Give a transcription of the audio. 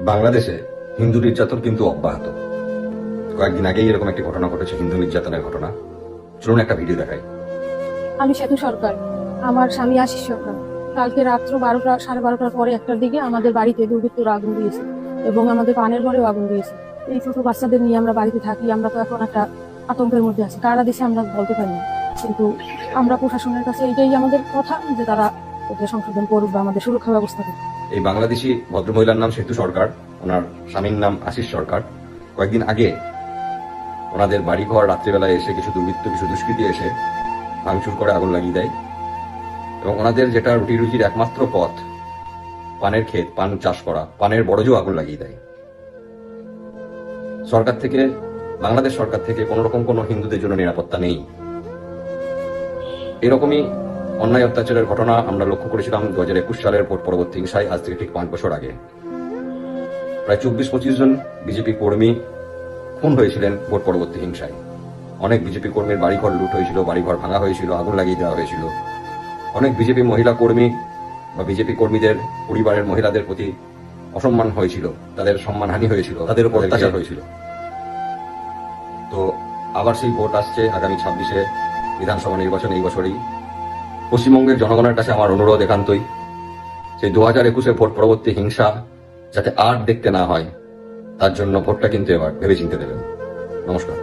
বাংলাদেশে হিন্দু নির্যাতন কিন্তু অব্যাহত। কয়েকদিন আগেই এরকম একটি ঘটনা ঘটেছে, হিন্দু নির্যাতনের ঘটনা। চলুন একটা ভিডিও দেখাই। আমি সেতু সরকার, আমার স্বামী আশিস সরকার। কালকে রাত্র 12টা 12:30টার পরে একটার দিকে আমাদের বাড়িতে দুর্বৃত্তরা আগুন দিয়েছে এবং আমাদের পানের ঘরেও আগুন দিয়েছে। এই ছোট বাচ্চাদের নিয়ে আমরা বাড়িতে থাকি, আমরা তো এখন একটা আতঙ্কের মধ্যে আছি। কারা দিছে আমরা বলতে পারি না, কিন্তু আমরা প্রশাসনের কাছে এইটাই আমাদের কথা যে তারা এটা সংশোধন করুক বা আমাদের সুরক্ষা ব্যবস্থা করুক। এই বাংলাদেশি ভদ্রমহিলার নাম সেতু সরকার, ওনার স্বামীর নাম আশিস সরকার। কয়েকদিন আগে ওনাদের বাড়িঘর রাত্রিবেলায় এসে কিছু দুর্বৃত্ত, কিছু দুষ্কৃতী এসে ভাঙচুর করে আগুন লাগিয়ে দেয় এবং ওনাদের যেটা রুটি রুজির একমাত্র পথ, পানের ক্ষেত, পান চাষ করা, পানের বড়জো আগুন লাগিয়ে দেয়। সরকার থেকে, বাংলাদেশ সরকার থেকে কোন রকম কোনো হিন্দুদের জন্য নিরাপত্তা নেই। এরকমই অন্যায় অত্যাচারের ঘটনা আমরা লক্ষ্য করেছিলাম 2021 সালের ভোট পরবর্তী হিংসায়, আজ থেকে ঠিক 5 বছর আগে। প্রায় 24-25 জন বিজেপি কর্মী খুন হয়েছিলেন ভোট পরবর্তী হিংসায়। অনেক বিজেপি কর্মীর বাড়িঘর লুট হয়েছিল, বাড়িঘর ভাঙা হয়েছিল, আগুন লাগিয়ে দেওয়া হয়েছিল। অনেক বিজেপি মহিলা কর্মী বা বিজেপি কর্মীদের পরিবারের মহিলাদের প্রতি অসম্মান হয়েছিল, তাদের সম্মানহানি হয়েছিল, তাদের উপর অত্যাচার হয়েছিল। তো আবার সেই ভোট আসছে আগামী 26-এ বিধানসভা নির্বাচন, এই বছরই। পশ্চিমবঙ্গের জনগণের কাছে আমার অনুরোধ একান্তই, সেই 2021-এ ভোট পরবর্তী হিংসা যাতে আর দেখতে না হয়, তার জন্য ভোটটা কিন্তু এবার ভেবেচিন্তে দেবেন। নমস্কার।